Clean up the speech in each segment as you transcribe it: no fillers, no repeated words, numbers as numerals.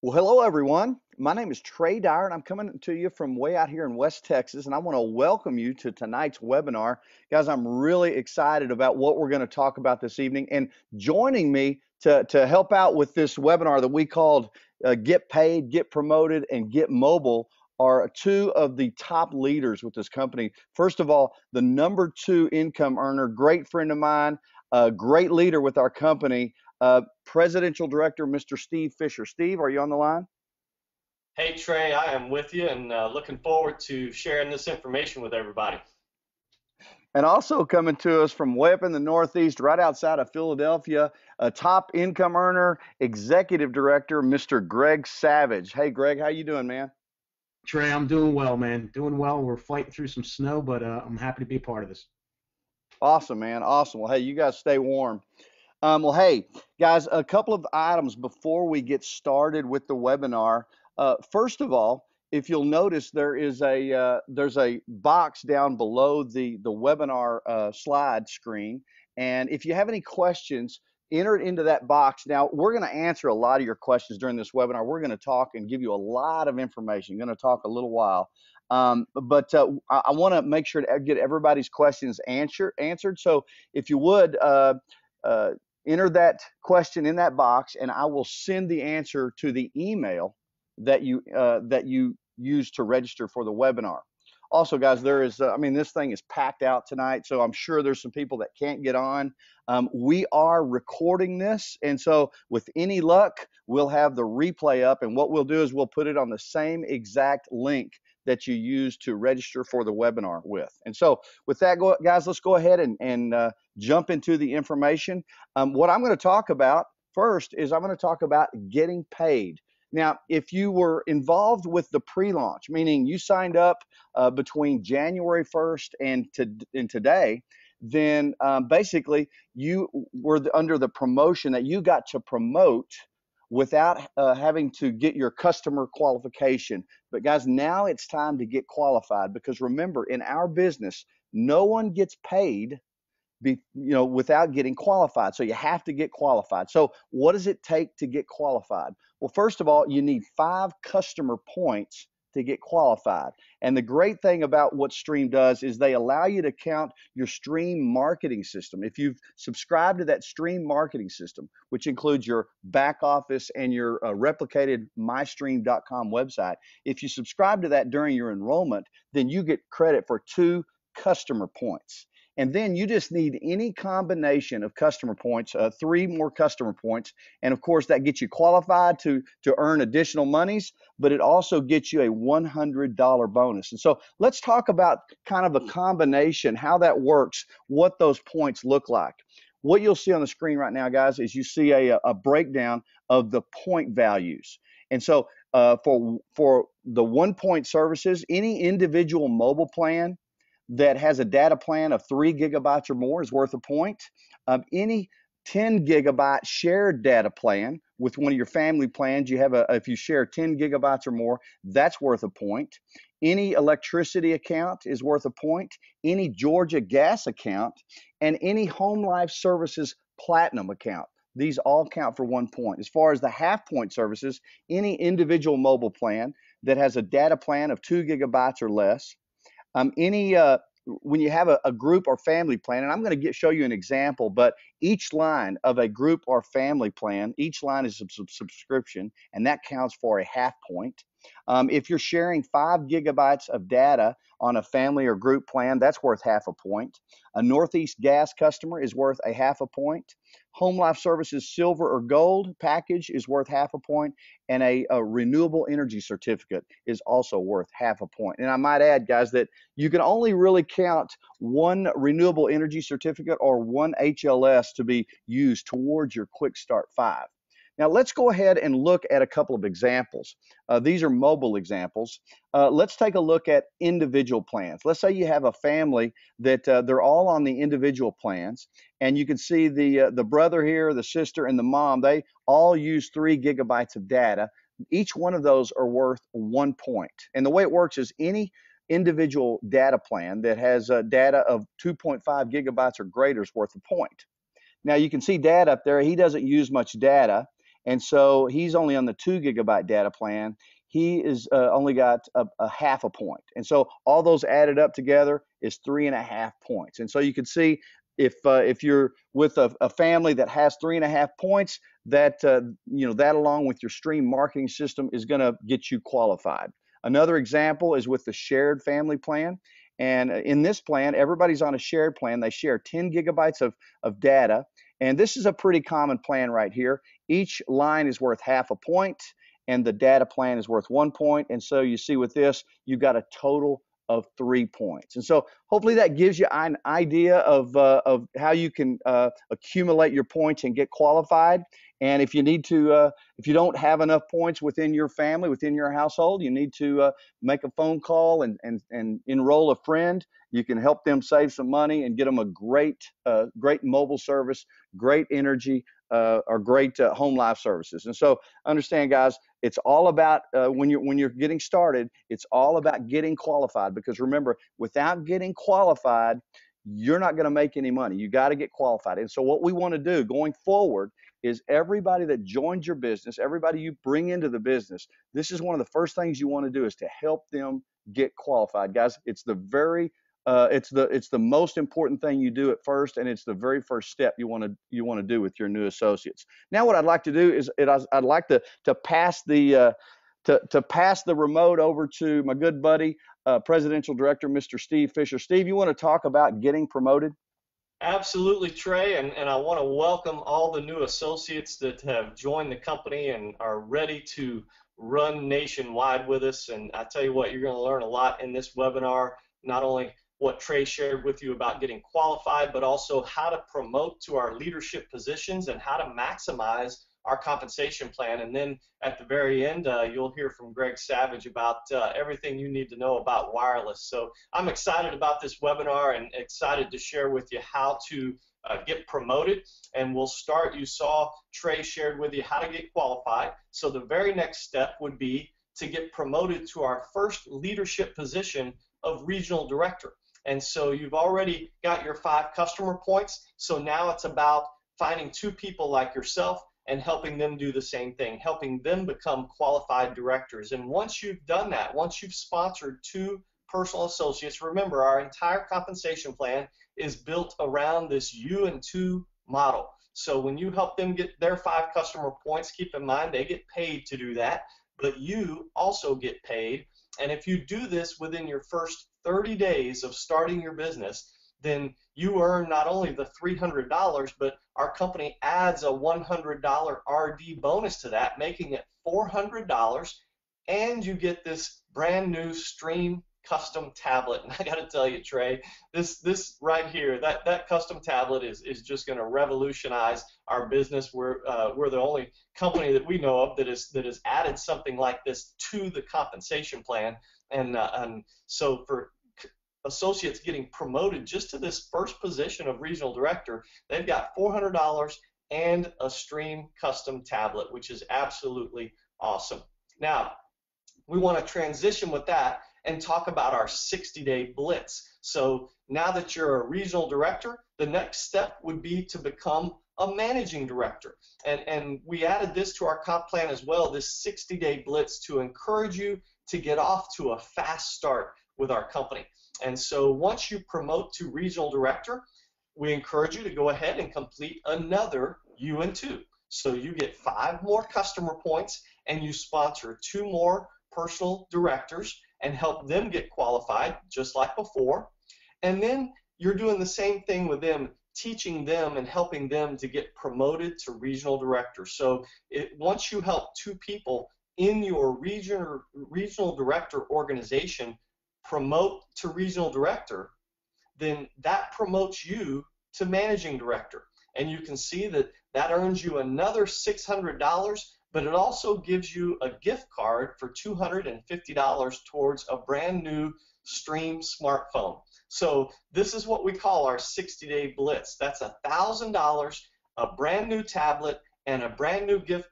Well, hello everyone. My name is Trey Dyer, and I'm coming to you from way out here in West Texas, and I want to welcome you to tonight's webinar. Guys, I'm really excited about what we're going to talk about this evening. And joining me to help out with this webinar that we called Get Paid, Get Promoted, and Get Mobile are two of the top leaders with this company. First of all, the number two income earner, great friend of mine, a great leader with our company, Presidential Director, Mr. Steve Fisher. Steve, are you on the line? Hey Trey, I am with you and looking forward to sharing this information with everybody. And also coming to us from way up in the Northeast, right outside of Philadelphia, a top income earner, Executive Director, Mr. Greg Savage. Hey, Greg, how you doing, man? Trey, I'm doing well, man. Doing well. We're fighting through some snow, but I'm happy to be a part of this. Awesome, man. Awesome. Well, hey, you guys stay warm. Well, hey, guys, a couple of items before we get started with the webinar. First of all, if you'll notice, there's a box down below the webinar slide screen, and if you have any questions, enter it into that box. Now, we're going to answer a lot of your questions during this webinar. We're going to talk and give you a lot of information. Going to talk a little while. I want to make sure to get everybody's questions answered. So if you would, uh, enter that question in that box, and I will send the answer to the email that you use to register for the webinar. Also, guys, I mean, this thing is packed out tonight, so I'm sure there's some people that can't get on. We are recording this, and so with any luck, we'll have the replay up, and what we'll do is we'll put it on the same exact link that you use to register for the webinar with. And so with that, guys, let's go ahead and jump into the information. What I'm going to talk about first is I'm going to talk about getting paid. Now, if you were involved with the pre-launch, meaning you signed up between January 1st and today, then basically you were under the promotion that you got to promote without having to get your customer qualification. But guys, now it's time to get qualified, because remember, in our business, no one gets paid without getting qualified. So you have to get qualified. So what does it take to get qualified? Well, first of all, you need 5 customer points to get qualified. And the great thing about what Stream does is they allow you to count your Stream marketing system. If you've subscribed to that Stream marketing system, which includes your back office and your replicated mystream.com website, if you subscribe to that during your enrollment, then you get credit for 2 customer points. And then you just need any combination of customer points, 3 more customer points. And of course, that gets you qualified to earn additional monies, but it also gets you a $100 bonus. And so let's talk about kind of a combination, how that works, what those points look like. What you'll see on the screen right now, guys, is you see a breakdown of the point values. And so for the 1 point services, any individual mobile plan that has a data plan of 3 GB or more is worth a point. Any 10 GB shared data plan with one of your family plans, if you share 10 GB or more, that's worth a point. Any electricity account is worth a point. Any Georgia gas account, and any Home Life Services Platinum account. These all count for 1 point. As far as the half-point services, any individual mobile plan that has a data plan of 2 GB or less, any when you have a group or family plan, and I'm going to show you an example, but each line of a group or family plan, each line is a subscription, and that counts for a half point. If you're sharing 5 GB of data on a family or group plan, that's worth half a point. A Northeast Gas customer is worth a half a point. Home Life Services Silver or Gold package is worth half a point, and a renewable energy certificate is also worth half a point. And I might add, guys, that you can only really count one renewable energy certificate or one HLS to be used towards your Quick Start 5. Now, let's go ahead and look at a couple of examples. These are mobile examples. Let's take a look at individual plans. Let's say you have a family that they're all on the individual plans, and you can see the brother here, the sister, and the mom. They all use 3 GB of data. Each one of those are worth 1 point. And the way it works is any individual data plan that has data of 2.5 GB or greater is worth a point. Now you can see dad up there, he doesn't use much data, And so he's only on the 2 GB data plan. He is only got a half a point. And so all those added up together is 3.5 points. And so you can see if you're with a family that has 3.5 points, that that along with your stream marketing system is going to get you qualified. Another example is with the shared family plan. And in this plan, everybody's on a shared plan. They share 10 gigabytes of data. And this is a pretty common plan right here. Each line is worth half a point, and the data plan is worth 1 point. And so you see with this, you've got a total of 3 points. And so hopefully that gives you an idea of how you can accumulate your points and get qualified. And if you need to, if you don't have enough points within your family, within your household, you need to make a phone call and enroll a friend. You can help them save some money and get them a great mobile service, great energy, or great home life services. And so understand, guys, it's all about when you're getting started, it's all about getting qualified, because remember, without getting qualified, you're not going to make any money. You got to get qualified. And so what we want to do going forward is everybody that joins your business, everybody you bring into the business, this is one of the first things you want to do is to help them get qualified. Guys, it's the most important thing you do at first, and it's the very first step you want to do with your new associates. Now what I'd like to do is I'd like to pass the pass the remote over to my good buddy, Presidential Director, Mr. Steve Fisher. Steve, you want to talk about getting promoted? Absolutely, Trey, and I want to welcome all the new associates that have joined the company and are ready to run nationwide with us. And I tell you what, you're going to learn a lot in this webinar, not only what Trey shared with you about getting qualified, but also how to promote to our leadership positions and how to maximize our compensation plan. And then at the very end, you'll hear from Greg Savage about everything you need to know about wireless. So I'm excited about this webinar and excited to share with you how to get promoted. And we'll start, you saw Trey shared with you how to get qualified. So the very next step would be to get promoted to our first leadership position of regional director. And so you've already got your 5 customer points. So now it's about finding 2 people like yourself and helping them do the same thing, helping them become qualified directors. And once you've done that, once you've sponsored 2 personal associates, remember our entire compensation plan is built around this U and 2 model. So when you help them get their 5 customer points, keep in mind they get paid to do that, but you also get paid. And if you do this within your first 30 days of starting your business, then you earn not only the $300, but our company adds a $100 RD bonus to that, making it $400, and you get this brand new Stream custom tablet. And I got to tell you, Trey, this right here, that custom tablet is just going to revolutionize our business. We're the only company that we know of that has added something like this to the compensation plan, and so for associates getting promoted just to this first position of regional director, they've got $400 and a Stream custom tablet, which is absolutely awesome. Now, we want to transition with that and talk about our 60-day blitz. So now that you're a regional director, the next step would be to become a managing director. And we added this to our comp plan as well, this 60-day blitz, to encourage you to get off to a fast start with our company. And so once you promote to regional director, we encourage you to go ahead and complete another UN2. So you get 5 more customer points and you sponsor 2 more personal directors and help them get qualified just like before. And then you're doing the same thing with them, teaching them and helping them to get promoted to regional director. So once you help 2 people in your regional director organization promote to regional director, then that promotes you to managing director. And you can see that that earns you another $600, but it also gives you a gift card for $250 towards a brand new Stream smartphone. So this is what we call our 60-day blitz. That's $1,000, a brand new tablet, and a brand new gift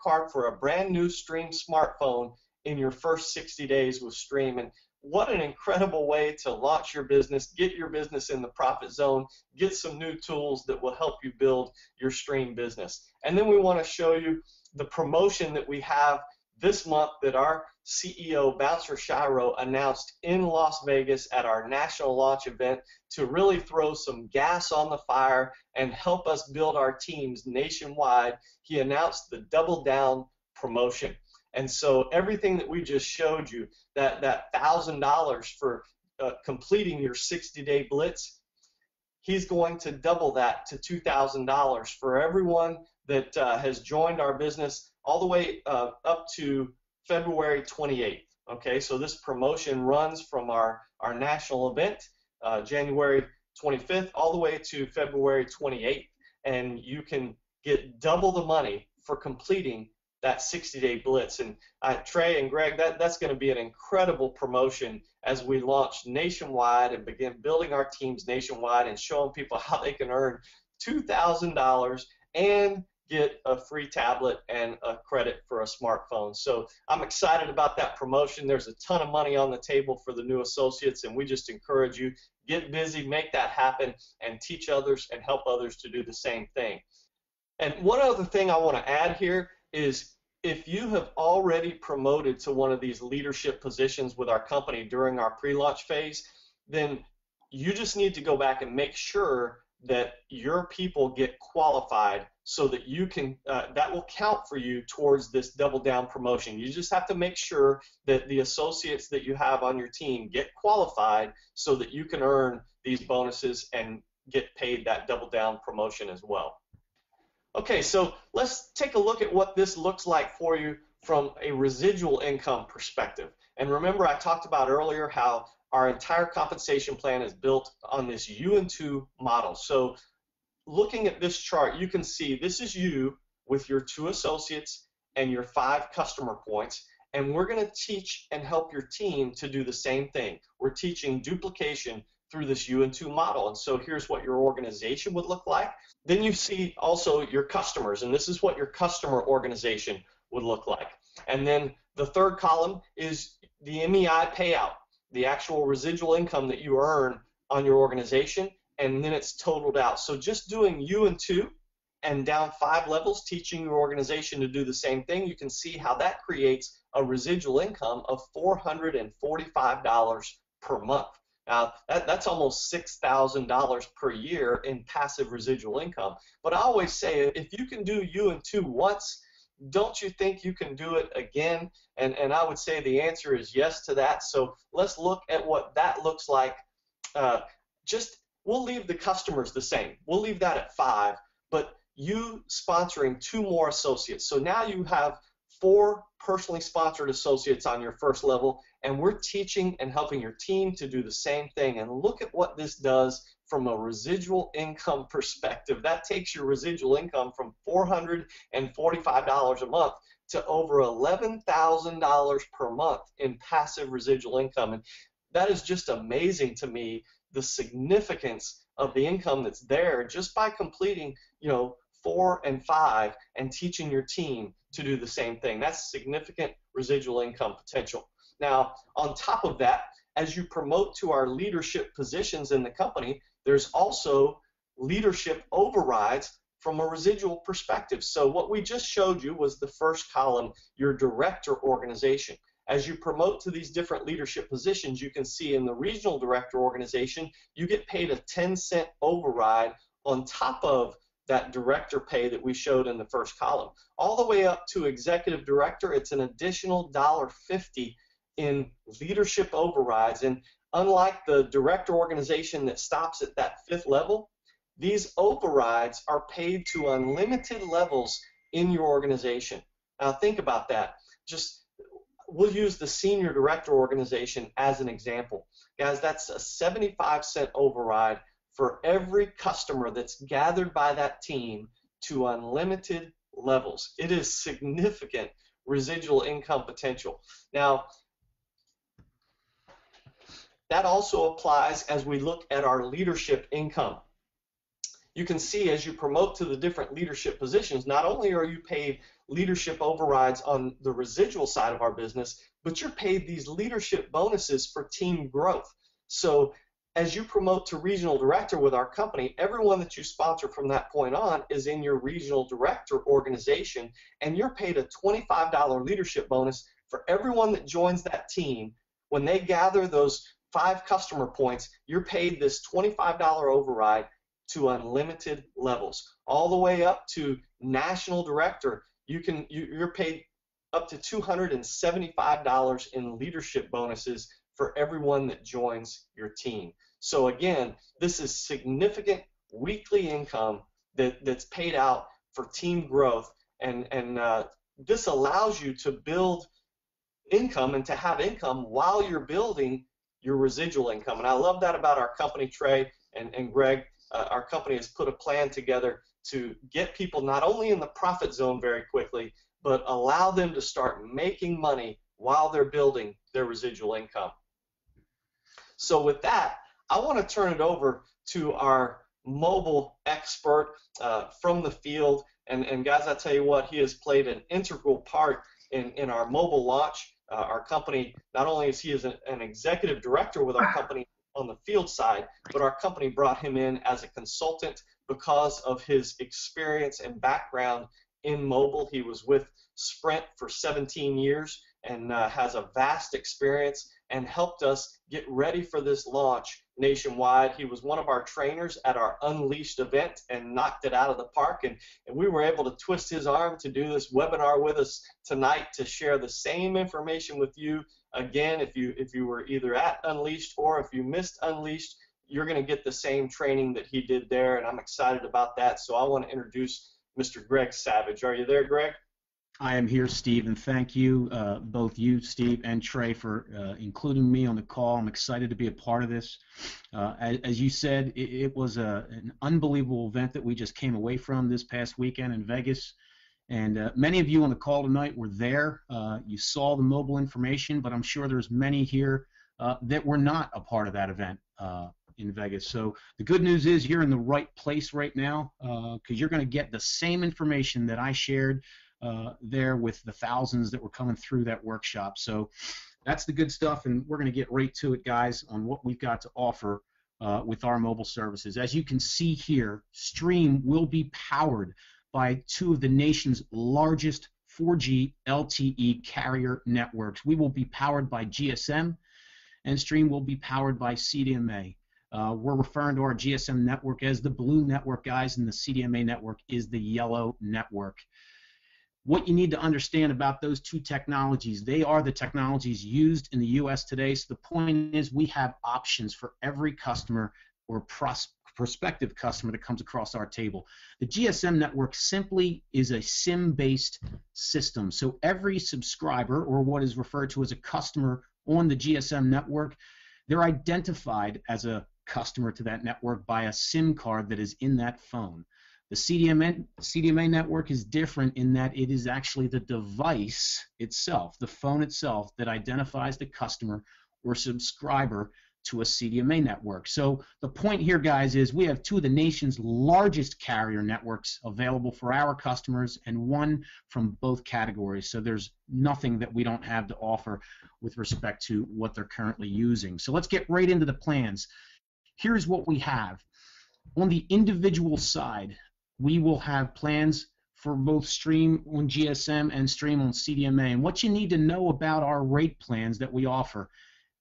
card for a brand new Stream smartphone in your first 60 days with Stream. And what an incredible way to launch your business, get your business in the profit zone, get some new tools that will help you build your Stream business. And then we want to show you the promotion that we have this month that our CEO, Bouncer Shiro, announced in Las Vegas at our national launch event to really throw some gas on the fire and help us build our teams nationwide. He announced the Double Down promotion. And so everything that we just showed you, that $1,000 for completing your 60-day blitz, he's going to double that to $2,000 for everyone that has joined our business all the way up to February 28th. Okay, so this promotion runs from our national event, January 25th, all the way to February 28th, and you can get double the money for completing that 60-day blitz. And Trey and Greg, that's going to be an incredible promotion as we launch nationwide and begin building our teams nationwide and showing people how they can earn $2,000 and get a free tablet and a credit for a smartphone. So I'm excited about that promotion. There's a ton of money on the table for the new associates, and we just encourage you, get busy, make that happen, and teach others and help others to do the same thing. And one other thing I want to add here is if you have already promoted to one of these leadership positions with our company during our pre-launch phase, then you just need to go back and make sure that your people get qualified so that you can, that will count for you towards this Double Down promotion. You just have to make sure that the associates that you have on your team get qualified so that you can earn these bonuses and get paid that Double Down promotion as well. Okay, so let's take a look at what this looks like for you from a residual income perspective. And remember, I talked about earlier how our entire compensation plan is built on this U&2 model. So looking at this chart, you can see this is you with your 2 associates and your 5 customer points, and we're going to teach and help your team to do the same thing. We're teaching duplication through this U&2 model, and so here's what your organization would look like. Then you see also your customers, and this is what your customer organization would look like. And then the third column is the MEI payout, the actual residual income that you earn on your organization, and then it's totaled out. So just doing U&2 and down 5 levels, teaching your organization to do the same thing, you can see how that creates a residual income of $445 per month. Now, that's almost $6,000 per year in passive residual income. But I always say, if you can do U&2 once, don't you think you can do it again? And I would say the answer is yes to that. So let's look at what that looks like. We'll leave the customers the same. We'll leave that at 5, but you sponsoring 2 more associates. So now you have 4 personally sponsored associates on your first level, and we're teaching and helping your team to do the same thing. And look at what this does from a residual income perspective. That takes your residual income from $445 a month to over $11,000 per month in passive residual income. And that is just amazing to me, the significance of the income that's there just by completing, 4 and 5 and teaching your team to do the same thing. That's significant residual income potential. Now, on top of that, as you promote to our leadership positions in the company, there's also leadership overrides from a residual perspective. So what we just showed you was the first column, your director organization. As you promote to these different leadership positions, you can see in the regional director organization, you get paid a 10-cent override on top of that director pay that we showed in the first column. All the way up to executive director, it's an additional $1.50 in leadership overrides. And unlike the director organization that stops at that 5th level, these overrides are paid to unlimited levels in your organization. Now think about that. We'll use the senior director organization as an example. Guys, that's a 75-cent override for every customer that's gathered by that team to unlimited levels. It is significant residual income potential. Now, that also applies as we look at our leadership income. You can see as you promote to the different leadership positions, not only are you paid leadership overrides on the residual side of our business, but you're paid these leadership bonuses for team growth. So as you promote to regional director with our company, everyone that you sponsor from that point on is in your regional director organization, and you're paid a $25 leadership bonus for everyone that joins that team. When they gather those 5 customer points, you're paid this $25 override to unlimited levels, all the way up to national director. You're paid up to $275 in leadership bonuses for everyone that joins your team. So again, this is significant weekly income that's paid out for team growth, and this allows you to build income and to have income while you're building your residual income. And I love that about our company, Trey and Greg. Our company has put a plan together to get people not only in the profit zone very quickly, but allow them to start making money while they're building their residual income. So with that, I want to turn it over to our mobile expert from the field. And guys, I tell you what, he has played an integral part in our mobile launch. Our company, not only is he an executive director with our company on the field side, but our company brought him in as a consultant because of his experience and background in mobile. He was with Sprint for 17 years and has a vast experience and helped us get ready for this launch nationwide. He was one of our trainers at our Unleashed event and knocked it out of the park, and we were able to twist his arm to do this webinar with us tonight to share the same information with you. Again, if you were either at Unleashed or if you missed Unleashed, you're going to get the same training that he did there, and I'm excited about that. So I want to introduce Mr. Greg Savage. Are you there, Greg? I am here, Steve, and thank you, both you, Steve, and Trey, for including me on the call. I'm excited to be a part of this. As you said, it was an unbelievable event that we just came away from this past weekend in Vegas. And many of you on the call tonight were there. You saw the mobile information, but I'm sure there's many here that were not a part of that event in Vegas. So the good news is you're in the right place right now because you're going to get the same information that I shared there with the thousands that were coming through that workshop. So that's the good stuff, and we're going to get right to it, guys, on what we've got to offer with our mobile services. As you can see here, Stream will be powered by 2 of the nation's largest 4G LTE carrier networks. We will be powered by GSM, and Stream will be powered by CDMA. We're referring to our GSM network as the blue network, guys, and the CDMA network is the yellow network. What you need to understand about those 2 technologies, they are the technologies used in the U.S. today. So the point is we have options for every customer or prospective customer that comes across our table. The GSM network simply is a SIM-based system. So every subscriber, or what is referred to as a customer on the GSM network, they're identified as a customer to that network by a SIM card that is in that phone. The CDMA network is different in that it is actually the device itself, the phone itself, that identifies the customer or subscriber to a CDMA network. So the point here, guys, is we have 2 of the nation's largest carrier networks available for our customers and 1 from both categories. So there's nothing that we don't have to offer with respect to what they're currently using. So let's get right into the plans. Here's what we have. On the individual side, we will have plans for both Stream on GSM and Stream on CDMA. And what you need to know about our rate plans that we offer,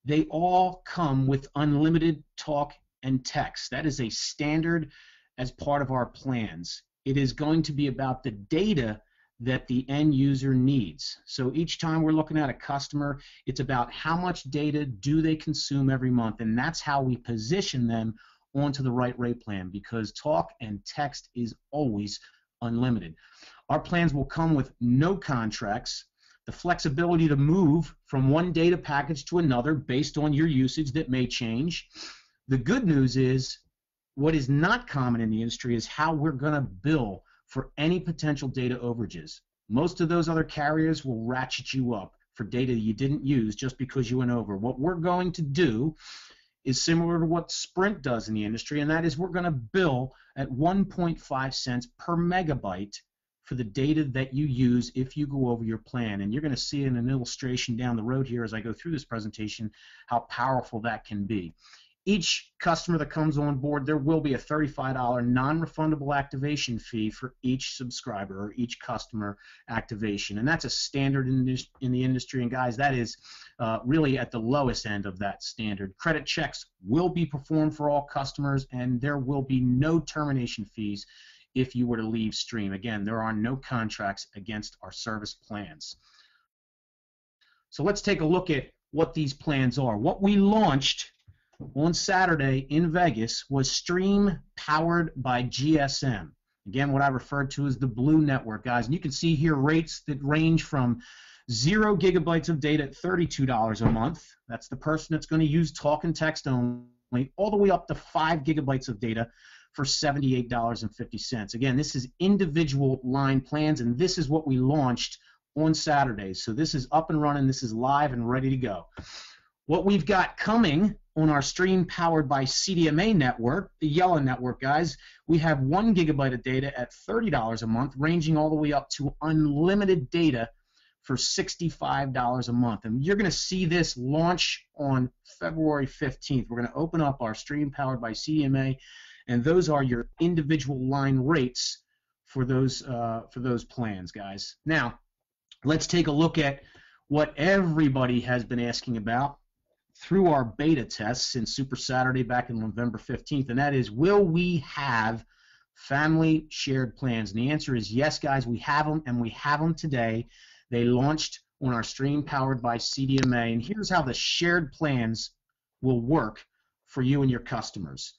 they all come with unlimited talk and text. That is a standard as part of our plans. It is going to be about the data that the end user needs. So each time we're looking at a customer, it's about how much data do they consume every month, and that's how we position them onto the right rate plan, because talk and text is always unlimited. Our plans will come with no contracts, the flexibility to move from one data package to another based on your usage that may change. The good news is what is not common in the industry is how we're going to bill for any potential data overages. Most of those other carriers will ratchet you up for data you didn't use just because you went over. What we're going to do is similar to what Sprint does in the industry, and that is we're going to bill at 1.5 cents per megabyte for the data that you use if you go over your plan. And you're going to see in an illustration down the road here as I go through this presentation how powerful that can be. Each customer that comes on board, there will be a $35 non-refundable activation fee for each subscriber or each customer activation, and that's a standard in the industry. And guys, that is really at the lowest end of that standard. Credit checks will be performed for all customers, and there will be no termination fees if you were to leave Stream. Again, there are no contracts against our service plans. So let's take a look at what these plans are. What we launched on Saturday in Vegas was Stream powered by GSM. Again, what I referred to as the Blue Network, guys. And you can see here rates that range from 0 gigabytes of data at $32 a month. That's the person that's going to use talk and text only, all the way up to 5 gigabytes of data for $78.50. Again, this is individual line plans, and this is what we launched on Saturday. So this is up and running. This is live and ready to go. What we've got coming on our Stream powered by CDMA network, the yellow network, guys, we have 1 gigabyte of data at $30 a month, ranging all the way up to unlimited data for $65 a month. And you're going to see this launch on February 15th. We're going to open up our Stream powered by CDMA, and those are your individual line rates for those plans, guys. Now, let's take a look at what everybody has been asking about through our beta tests since Super Saturday back in November 15th, and that is, will we have family shared plans? And the answer is yes, guys, we have them, and we have them today. They launched on our Stream powered by CDMA, and here's how the shared plans will work for you and your customers.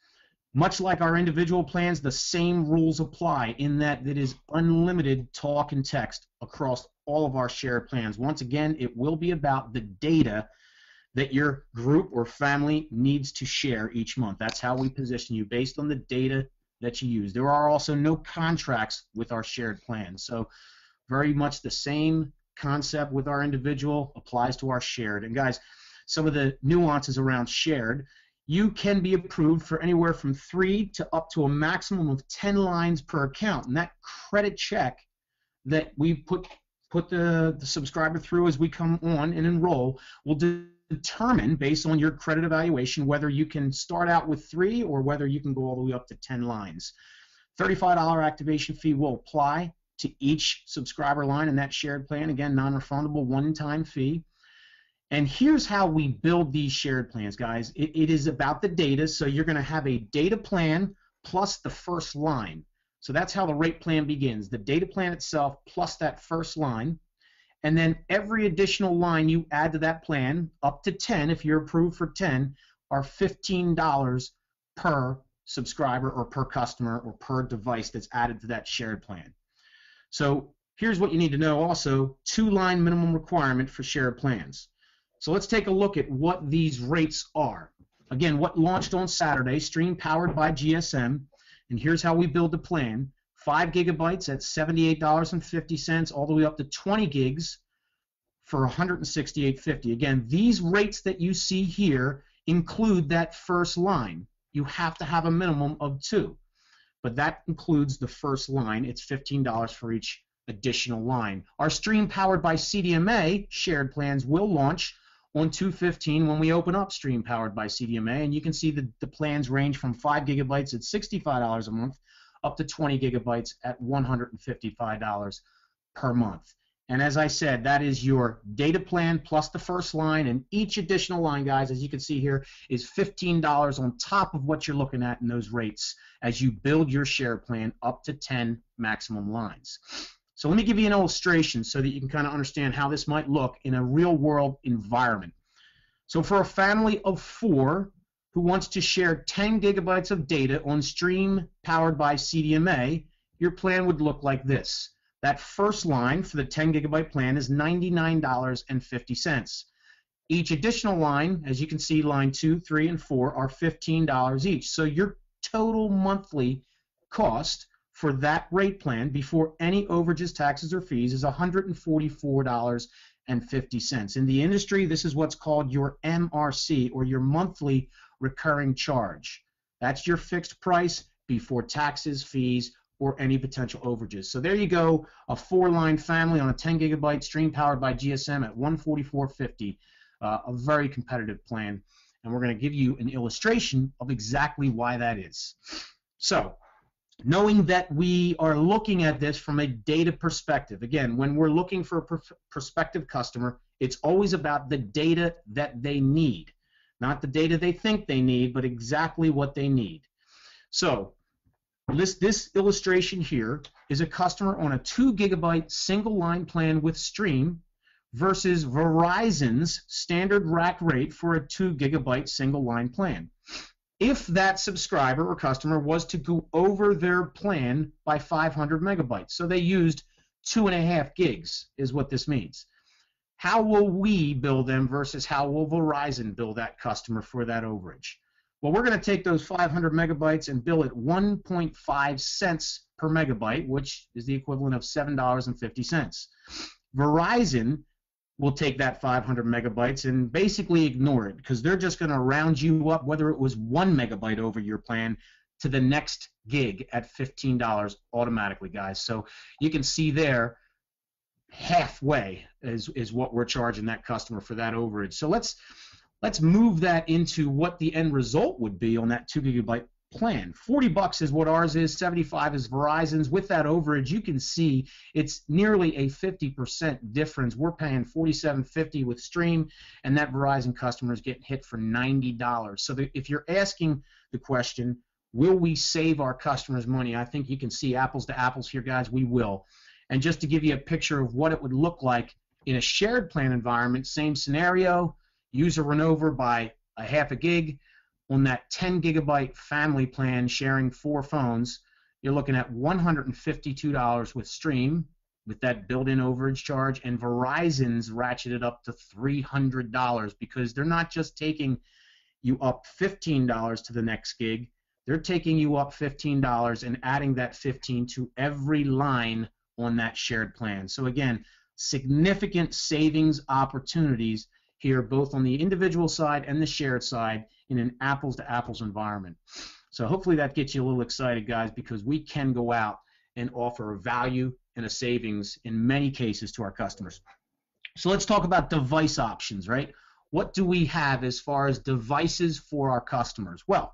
Much like our individual plans, the same rules apply in that it is unlimited talk and text across all of our shared plans. Once again, it will be about the data that your group or family needs to share each month. That's how we position you, based on the data that you use. There are also no contracts with our shared plans. So very much the same concept with our individual applies to our shared. And guys, some of the nuances around shared: you can be approved for anywhere from 3 to up to a maximum of 10 lines per account. And that credit check that we put the subscriber through as we come on and enroll will determine, based on your credit evaluation, whether you can start out with 3 or whether you can go all the way up to 10 lines. $35 activation fee will apply to each subscriber line in that shared plan. Again, non-refundable, one-time fee. And here's how we build these shared plans, guys. It is about the data, so you're going to have a data plan plus the first line. So that's how the rate plan begins, the data plan itself plus that first line. And then every additional line you add to that plan, up to 10, if you're approved for 10, are $15 per subscriber or per customer or per device that's added to that shared plan. So here's what you need to know also: 2-line minimum requirement for shared plans. So let's take a look at what these rates are. Again, what launched on Saturday, Stream powered by GSM, and here's how we build the plan. 5 gigabytes at $78.50, all the way up to 20 gigs for $168.50. Again, these rates that you see here include that first line. You have to have a minimum of 2, but that includes the first line. It's $15 for each additional line. Our Stream powered by CDMA shared plans will launch on 2/15 when we open up Stream powered by CDMA, and you can see the plans range from 5 gigabytes at $65 a month up to 20 gigabytes at $155 per month. And as I said, that is your data plan plus the first line, and each additional line, guys, as you can see here, is $15 on top of what you're looking at in those rates as you build your share plan up to 10 maximum lines. So let me give you an illustration so that you can kind of understand how this might look in a real-world environment. So for a family of 4 who wants to share 10 gigabytes of data on Stream powered by CDMA, your plan would look like this. That first line for the 10 gigabyte plan is $99.50. Each additional line, as you can see, line 2, 3, and 4 are $15 each. So your total monthly cost for that rate plan before any overages, taxes, or fees is $144.50. In the industry, this is what's called your MRC, or your monthly recurring charge. That's your fixed price before taxes, fees, or any potential overages. So there you go, a 4-line family on a 10 gigabyte Stream powered by GSM at $144.50, a very competitive plan. And we're going to give you an illustration of exactly why that is. So, knowing that we are looking at this from a data perspective, again, when we're looking for a prospective customer, it's always about the data that they need. Not the data they think they need, but exactly what they need. So, this illustration here is a customer on a 2 GB single line plan with Stream versus Verizon's standard rack rate for a 2 GB single line plan. If that subscriber or customer was to go over their plan by 500 megabytes, so they used 2.5 gigs is what this means. How will we bill them versus how will Verizon bill that customer for that overage? Well, we're going to take those 500 megabytes and bill it 1.5 cents per megabyte, which is the equivalent of $7.50. Verizon will take that 500 megabytes and basically ignore it because they're just going to round you up, whether it was 1 megabyte over your plan, to the next gig at $15 automatically, guys. So you can see there, halfway is what we're charging that customer for that overage. So let's move that into what the end result would be on that 2 GB plan. $40 is what ours is, $75 is Verizon's. With that overage, you can see it's nearly a 50% difference. We're paying $47.50 with Stream, and that Verizon customer is getting hit for $90. So if you're asking the question, will we save our customers money? I think you can see apples to apples here, guys. We will. And just to give you a picture of what it would look like in a shared plan environment, same scenario, user run over by a half a gig. On that 10 GB family plan sharing 4 phones, you're looking at $152 with Stream with that built-in overage charge, and Verizon's ratcheted up to $300 because they're not just taking you up $15 to the next gig, they're taking you up $15 and adding that 15 to every line on that shared plan. So again, significant savings opportunities here, both on the individual side and the shared side, in an apples-to-apples environment. So hopefully that gets you a little excited, guys, because we can go out and offer a value and a savings in many cases to our customers. So let's talk about device options, right? What do we have as far as devices for our customers? Well,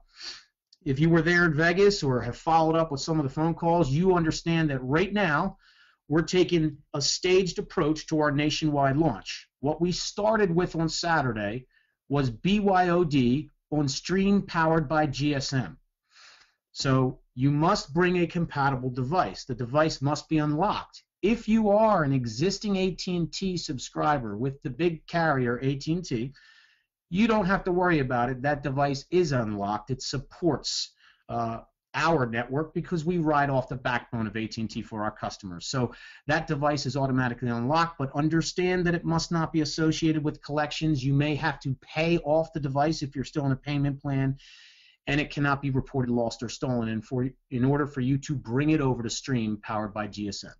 if you were there in Vegas or have followed up with some of the phone calls, you understand that right now we're taking a staged approach to our nationwide launch. What we started with on Saturday was BYOD on Stream powered by GSM. So you must bring a compatible device. The device must be unlocked. If you are an existing AT&T subscriber with the big carrier AT&T, you don't have to worry about it. That device is unlocked. It supports our network because we ride off the backbone of AT&T for our customers. So that device is automatically unlocked, but understand that it must not be associated with collections. You may have to pay off the device if you're still in a payment plan, and it cannot be reported lost or stolen in order for you to bring it over to Stream powered by GSM.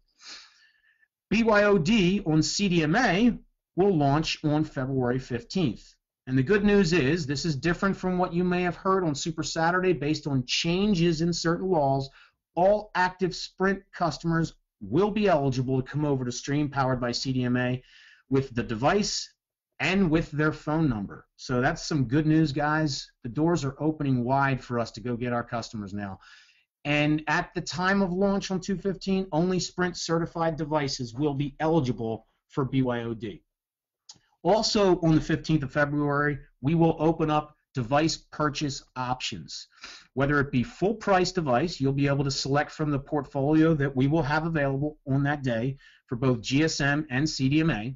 BYOD on CDMA will launch on February 15th. And the good news is this is different from what you may have heard on Super Saturday based on changes in certain laws. All active Sprint customers will be eligible to come over to Stream powered by CDMA with the device and with their phone number. So that's some good news, guys. The doors are opening wide for us to go get our customers now. And at the time of launch on 2/15, only Sprint certified devices will be eligible for BYOD. Also, on the 15th of February, we will open up device purchase options. Whether it be full price device, you'll be able to select from the portfolio that we will have available on that day for both GSM and CDMA.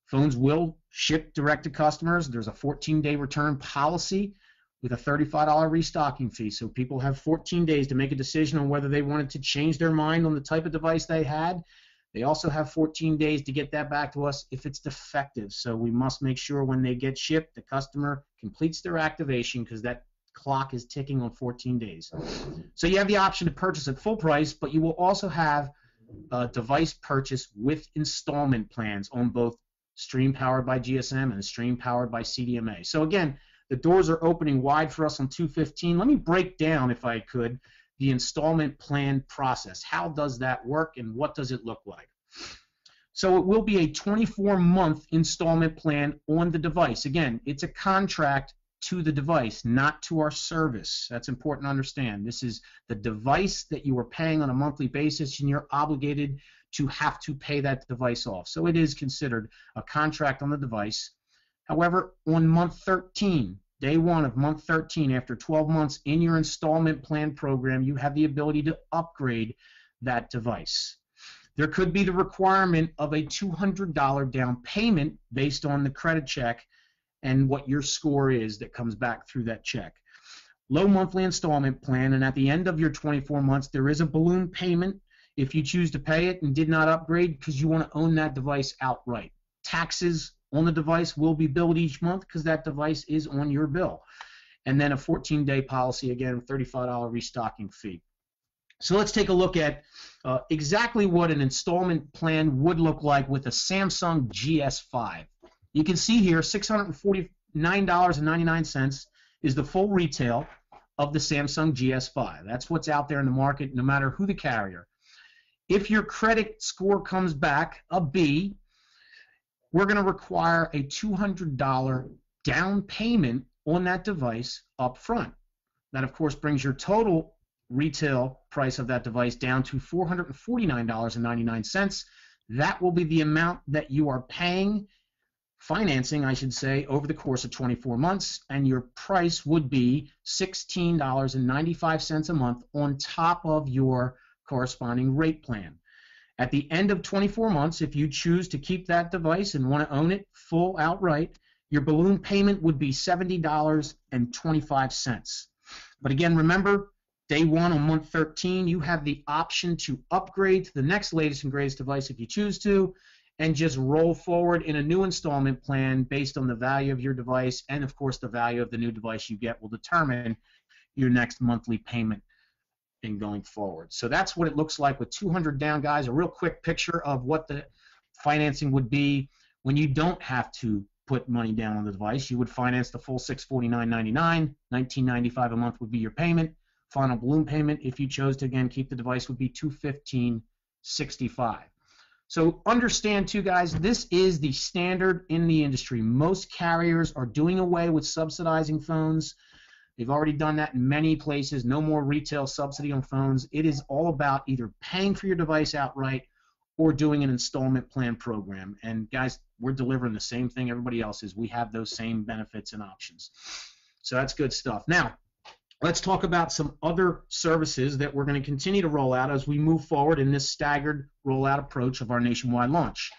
Phones will ship direct to customers. There's a 14-day return policy with a $35 restocking fee. So people have 14 days to make a decision on whether they wanted to change their mind on the type of device they had. They also have 14 days to get that back to us if it's defective. So we must make sure when they get shipped, the customer completes their activation because that clock is ticking on 14 days. So you have the option to purchase at full price, but you will also have a device purchase with installment plans on both Stream powered by GSM and Stream powered by CDMA. So again, the doors are opening wide for us on 2/15. Let me break down, if I could, the installment plan process. How does that work and what does it look like? So it will be a 24-month installment plan on the device. Again, it's a contract to the device, not to our service. That's important to understand. This is the device that you are paying on a monthly basis, and you're obligated to have to pay that device off. So it is considered a contract on the device. However, on month 13, day one of month 13, after 12 months in your installment plan program, you have the ability to upgrade that device. There could be the requirement of a $200 down payment based on the credit check and what your score is that comes back through that check. Low monthly installment plan, and at the end of your 24 months, there is a balloon payment if you choose to pay it and did not upgrade because you want to own that device outright. Taxes on the device will be billed each month because that device is on your bill. And then a 14-day policy, again, $35 restocking fee. So let's take a look at exactly what an installment plan would look like with a Samsung GS5. You can see here $649.99 is the full retail of the Samsung GS5. That's what's out there in the market, no matter who the carrier. If your credit score comes back a B, we're going to require a $200 down payment on that device up front. That, of course, brings your total retail price of that device down to $449.99. That will be the amount that you are paying, financing, I should say, over the course of 24 months, and your price would be $16.95 a month on top of your corresponding rate plan. At the end of 24 months, if you choose to keep that device and want to own it full outright, your balloon payment would be $70.25. But again, remember, day one on month 13, you have the option to upgrade to the next latest and greatest device if you choose to, and just roll forward in a new installment plan based on the value of your device, and of course the value of the new device you get will determine your next monthly payment in going forward. So that's what it looks like with 200 down, guys. A real quick picture of what the financing would be when you don't have to put money down on the device. You would finance the full $649.99, $19.95 a month would be your payment. Final balloon payment, if you chose to again keep the device, would be $215.65. So understand too, guys, this is the standard in the industry. Most carriers are doing away with subsidizing phones. They've already done that in many places. No more retail subsidy on phones. It is all about either paying for your device outright or doing an installment plan program. And guys, we're delivering the same thing everybody else is. We have those same benefits and options. So that's good stuff. Now, let's talk about some other services that we're going to continue to roll out as we move forward in this staggered rollout approach of our nationwide launch.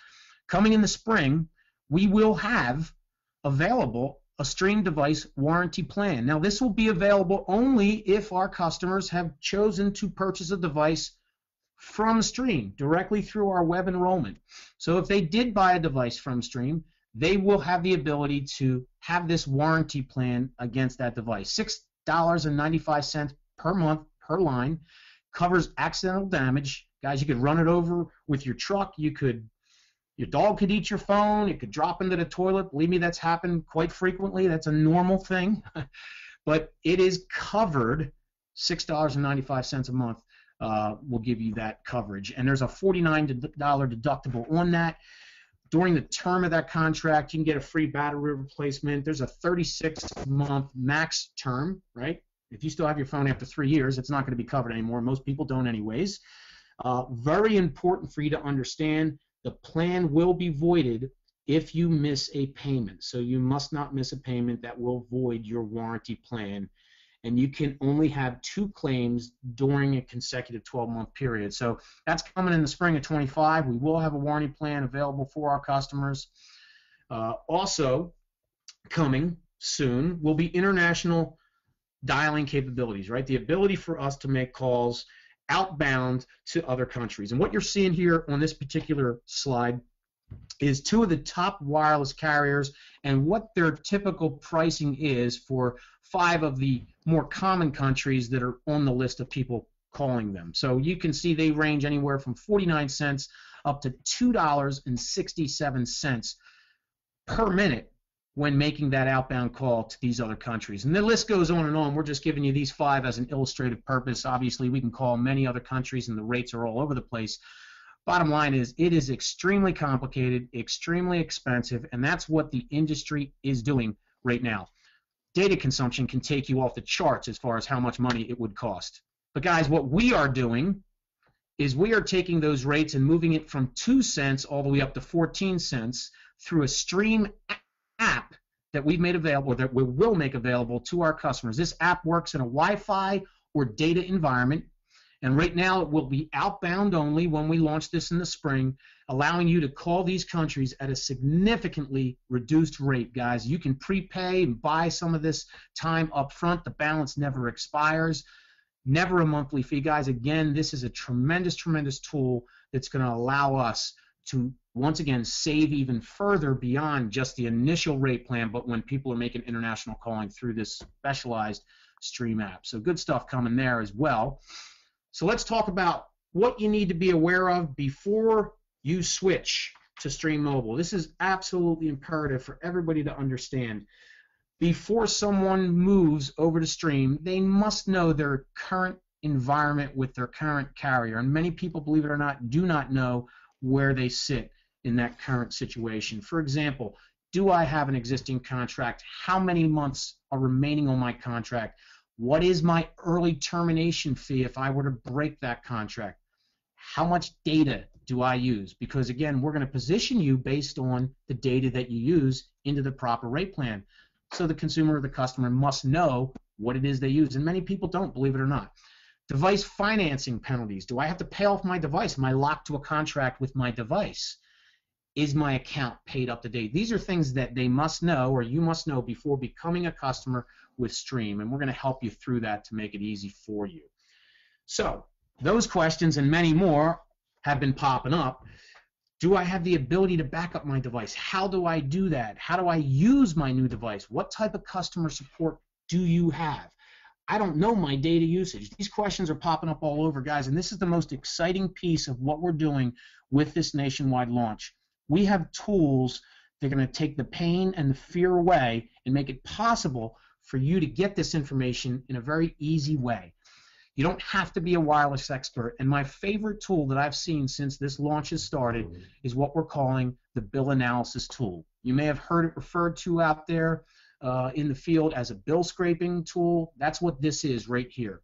Coming in the spring, we will have available a Stream device warranty plan. Now, this will be available only if our customers have chosen to purchase a device from Stream directly through our web enrollment. So if they did buy a device from Stream, they will have the ability to have this warranty plan against that device. $6.95 per month per line, covers accidental damage. Guys, you could run it over with your truck. Your dog could eat your phone. It could drop into the toilet. Believe me, that's happened quite frequently. That's a normal thing. But it is covered. $6.95 a month will give you that coverage. And there's a $49 deductible on that. During the term of that contract, you can get a free battery replacement. There's a 36-month max term, right? If you still have your phone after 3 years, it's not going to be covered anymore. Most people don't anyways. Very important for you to understand, the plan will be voided if you miss a payment. So you must not miss a payment. That will void your warranty plan. And you can only have 2 claims during a consecutive 12-month period. So that's coming in the spring of 25. We will have a warranty plan available for our customers. Also coming soon will be international dialing capabilities, right? The ability for us to make calls outbound to other countries. And what you're seeing here on this particular slide is 2 of the top wireless carriers and what their typical pricing is for 5 of the more common countries that are on the list of people calling them. So you can see they range anywhere from 49 cents up to $2.67 per minute when making that outbound call to these other countries. And the list goes on and on. We're just giving you these 5 as an illustrative purpose. Obviously, we can call many other countries, and the rates are all over the place. Bottom line is, it is extremely complicated, extremely expensive, and that's what the industry is doing right now. data consumption can take you off the charts as far as how much money it would cost. But guys, what we are doing is we are taking those rates and moving it from 2 cents all the way up to 14 cents through a Stream app that we've made available, or that we will make available to our customers. This app works in a Wi-Fi or data environment, and right now it will be outbound only when we launch this in the spring, allowing you to call these countries at a significantly reduced rate, guys. You can prepay and buy some of this time up front. The balance never expires. Never a monthly fee, guys. Again, this is a tremendous, tremendous tool that's going to allow us to, once again, save even further beyond just the initial rate plan, but when people are making international calling through this specialized Stream app. So good stuff coming there as well. So let's talk about what you need to be aware of before you switch to Stream Mobile. This is absolutely imperative for everybody to understand. Before someone moves over to Stream, they must know their current environment with their current carrier. And many people, believe it or not, do not know where they sit in that current situation. For example, do I have an existing contract? How many months are remaining on my contract? What is my early termination fee if I were to break that contract? How much data do I use? Because again, we're going to position you based on the data that you use into the proper rate plan. So the consumer or the customer must know what it is they use. And many people don't, believe it or not. Device financing penalties. Do I have to pay off my device? Am I locked to a contract with my device? Is my account paid up to date? These are things that they must know, or you must know, before becoming a customer with Stream. And we're going to help you through that to make it easy for you. So those questions and many more have been popping up. Do I have the ability to back up my device? How do I do that? How do I use my new device? What type of customer support do you have? I don't know my data usage. These questions are popping up all over, guys, and this is the most exciting piece of what we're doing with this nationwide launch. We have tools that are going to take the pain and the fear away and make it possible for you to get this information in a very easy way. You don't have to be a wireless expert, and my favorite tool that I've seen since this launch has started is what we're calling the bill analysis tool. You may have heard it referred to out there in the field as a bill scraping tool. That's what this is right here.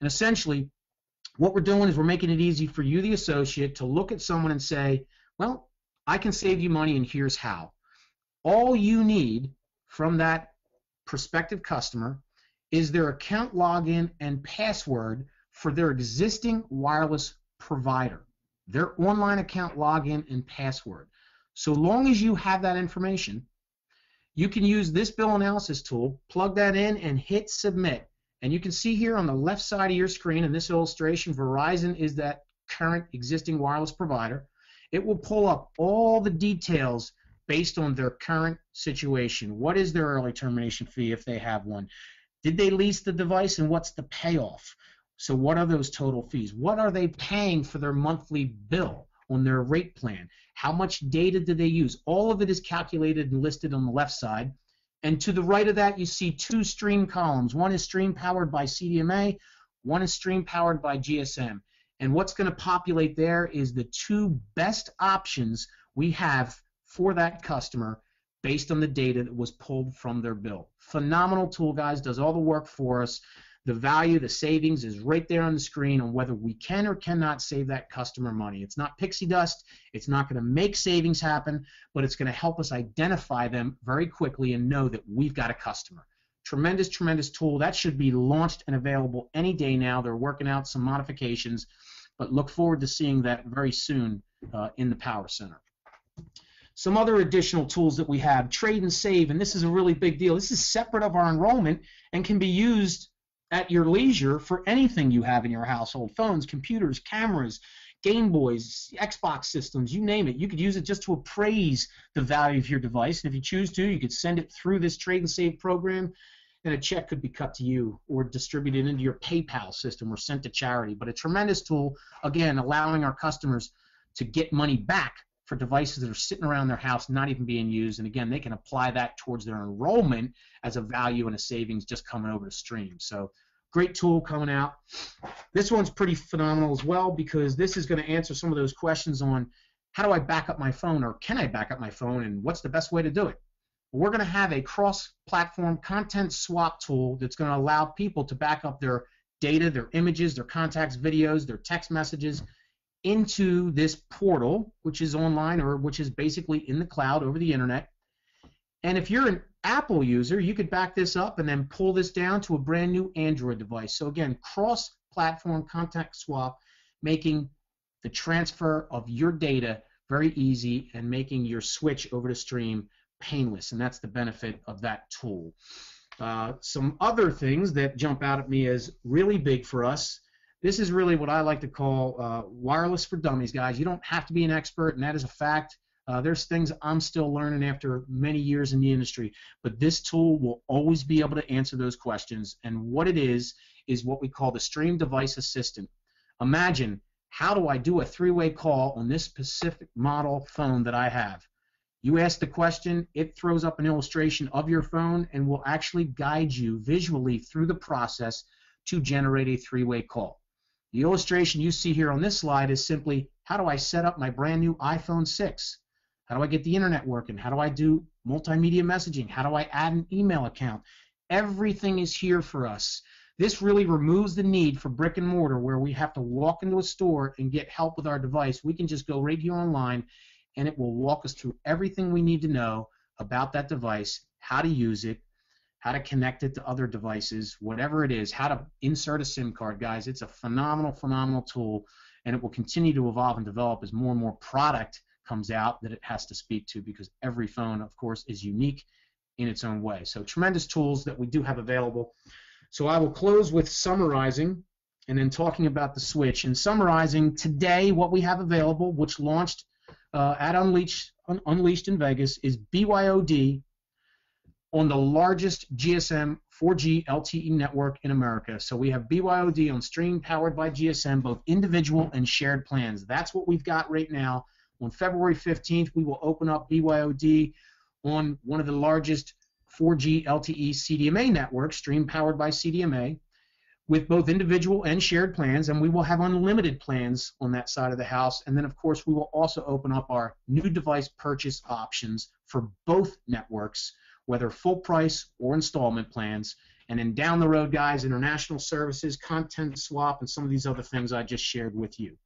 And essentially, what we're doing is we're making it easy for you, the associate, to look at someone and say, well, I can save you money, and here's how. All you need from that prospective customer is their account login and password for their existing wireless provider, their online account login and password. So long as you have that information, you can use this bill analysis tool, plug that in, and hit submit. And you can see here on the left side of your screen in this illustration, Verizon is that current existing wireless provider. It will pull up all the details based on their current situation. What is their early termination fee if they have one? Did they lease the device, and what's the payoff? So what are those total fees? What are they paying for their monthly bill on their rate plan? How much data do they use? All of it is calculated and listed on the left side. And to the right of that, you see two Stream columns. One is Stream powered by CDMA. One is Stream powered by GSM. And what's going to populate there is the two best options we have for that customer based on the data that was pulled from their bill. Phenomenal tool, guys, does all the work for us. The value, the savings is right there on the screen on whether we can or cannot save that customer money. It's not pixie dust. It's not going to make savings happen, but it's going to help us identify them very quickly and know that we've got a customer. Tremendous, tremendous tool. That should be launched and available any day now. They're working out some modifications, but look forward to seeing that very soon in the Power Center. Some other additional tools that we have, Trade and Save, and this is a really big deal. This is separate of our enrollment and can be used at your leisure for anything you have in your household: phones, computers, cameras, Game Boys, Xbox systems, you name it. You could use it just to appraise the value of your device, and if you choose to, you could send it through this Trade and Save program, and a check could be cut to you or distributed into your PayPal system or sent to charity. But a tremendous tool, again, allowing our customers to get money back for devices that are sitting around their house not even being used, and again, they can apply that towards their enrollment as a value and a savings just coming over to Stream. So great tool coming out. This one's pretty phenomenal as well, because this is going to answer some of those questions on how do I back up my phone, or can I back up my phone, and what's the best way to do it. We're going to have a cross-platform content swap tool that's going to allow people to back up their data, their images, their contacts, videos, their text messages into this portal, which is online or which is basically in the cloud over the internet. And if you're an Apple user, you could back this up and then pull this down to a brand new Android device. So again, cross-platform contact swap, making the transfer of your data very easy and making your switch over to Stream painless. And that's the benefit of that tool. Some other things that jump out at me as really big for us. This is really what I like to call wireless for dummies, guys. You don't have to be an expert, and that is a fact. There's things I'm still learning after many years in the industry, but this tool will always be able to answer those questions. And what it is what we call the Stream Device Assistant. Imagine, how do I do a three-way call on this specific model phone that I have? You ask the question, it throws up an illustration of your phone and will actually guide you visually through the process to generate a three-way call. The illustration you see here on this slide is simply, how do I set up my brand new iPhone 6? How do I get the internet working? How do I do multimedia messaging? How do I add an email account? Everything is here for us. This really removes the need for brick and mortar where we have to walk into a store and get help with our device. We can just go right here online and it will walk us through everything we need to know about that device, how to use it, how to connect it to other devices, whatever it is, how to insert a SIM card, guys. It's a phenomenal, phenomenal tool, and it will continue to evolve and develop as more and more product comes out that it has to speak to, because every phone, of course, is unique in its own way. So tremendous tools that we do have available. So I will close with summarizing and then talking about the switch. And summarizing today what we have available, which launched at Unleashed in Vegas, is BYOD on the largest GSM 4G LTE network in America. So we have BYOD on Stream powered by GSM, both individual and shared plans. That's what we've got right now. On February 15th, we will open up BYOD on one of the largest 4G LTE CDMA networks, Stream powered by CDMA, with both individual and shared plans, and we will have unlimited plans on that side of the house. And then, of course, we will also open up our new device purchase options for both networks, whether full price or installment plans. And then down the road, guys, international services, content swap, and some of these other things I just shared with you.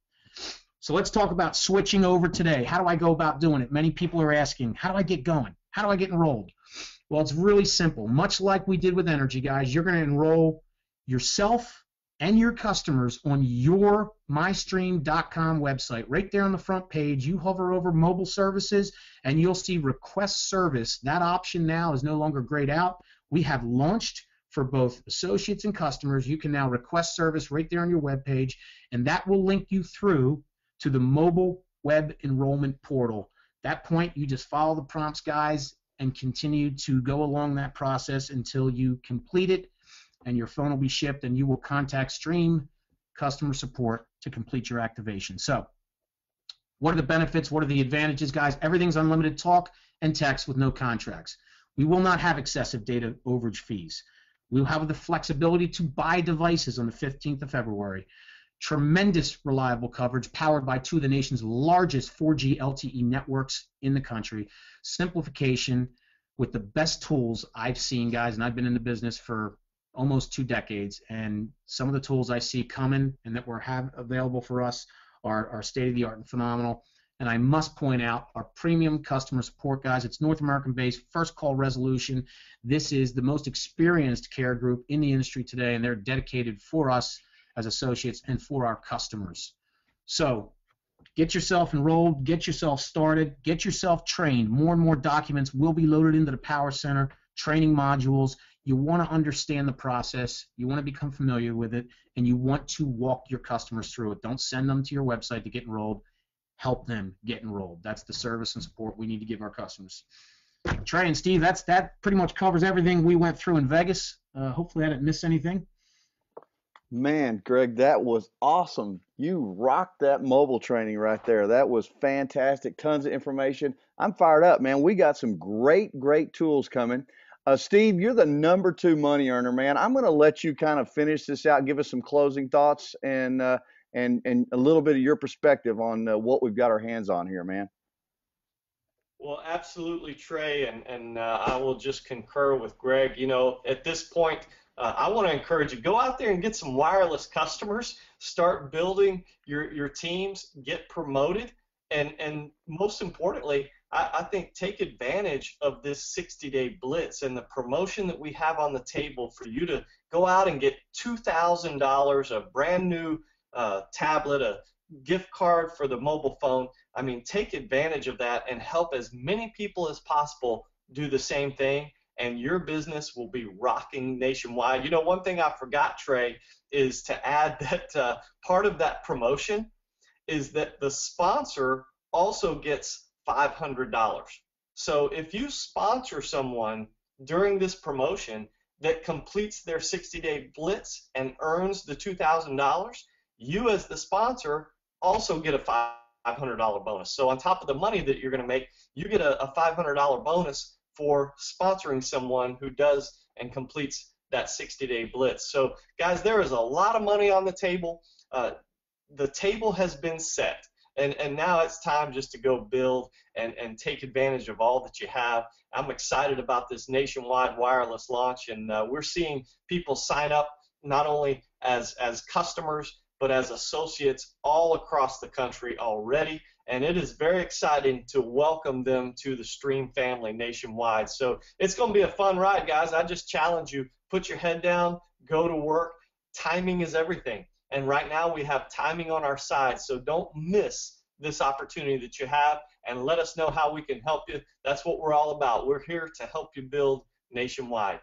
So let's talk about switching over today. How do I go about doing it? Many people are asking, how do I get going? How do I get enrolled? Well, it's really simple. Much like we did with Energy, guys, you're going to enroll yourself and your customers on your mystream.com website. Right there on the front page, you hover over mobile services and you'll see request service. That option now is no longer grayed out. We have launched for both associates and customers. You can now request service right there on your web page, and that will link you through to the mobile web enrollment portal. At that point, you just follow the prompts, guys, and continue to go along that process until you complete it, and your phone will be shipped, and you will contact Stream customer support to complete your activation. So what are the benefits? What are the advantages, guys? Everything's unlimited talk and text with no contracts. We will not have excessive data overage fees. We'll have the flexibility to buy devices on the 15th of February. Tremendous reliable coverage powered by two of the nation's largest 4G LTE networks in the country. Simplification with the best tools I've seen, guys, and I've been in the business for almost 2 decades, and some of the tools I see coming and that we're have available for us are state-of-the-art and phenomenal. And I must point out our premium customer support, guys. It's North American-based, first call resolution. This is the most experienced care group in the industry today, and they're dedicated for us as associates and for our customers. So get yourself enrolled, get yourself started, get yourself trained. More and more documents will be loaded into the Power Center, training modules. You want to understand the process, you want to become familiar with it, and you want to walk your customers through it. Don't send them to your website to get enrolled. Help them get enrolled. That's the service and support we need to give our customers. Trey and Steve, that pretty much covers everything we went through in Vegas. Hopefully I didn't miss anything. Man, Greg, that was awesome. You rocked that mobile training right there. That was fantastic. Tons of information. I'm fired up, man. We got some great tools coming. Steve, you're the #2 money earner, man. I'm going to let you kind of finish this out, give us some closing thoughts and a little bit of your perspective on what we've got our hands on here, man. Well, absolutely, Trey, and I will just concur with Greg. You know, at this point, I want to encourage you, go out there and get some wireless customers, start building your teams, get promoted, and most importantly, I think take advantage of this 60-day blitz and the promotion that we have on the table for you to go out and get $2,000, a brand new tablet, a gift card for the mobile phone. I mean, take advantage of that and help as many people as possible do the same thing, and your business will be rocking nationwide. You know, one thing I forgot, Trey, is to add that part of that promotion is that the sponsor also gets $500. So if you sponsor someone during this promotion that completes their 60-day blitz and earns the $2,000, you as the sponsor also get a $500 bonus. So on top of the money that you're going to make, you get a $500 bonus for sponsoring someone who does and completes that 60-day blitz. So guys, there is a lot of money on the table. The table has been set, and now it's time just to go build and take advantage of all that you have. I'm excited about this nationwide wireless launch, and we're seeing people sign up not only as customers but as associates all across the country already, and it is very exciting to welcome them to the Stream family nationwide. So it's going to be a fun ride, guys. I just challenge you, put your head down, go to work. Timing is everything, and right now we have timing on our side, so don't miss this opportunity that you have, and let us know how we can help you. That's what we're all about. We're here to help you build nationwide.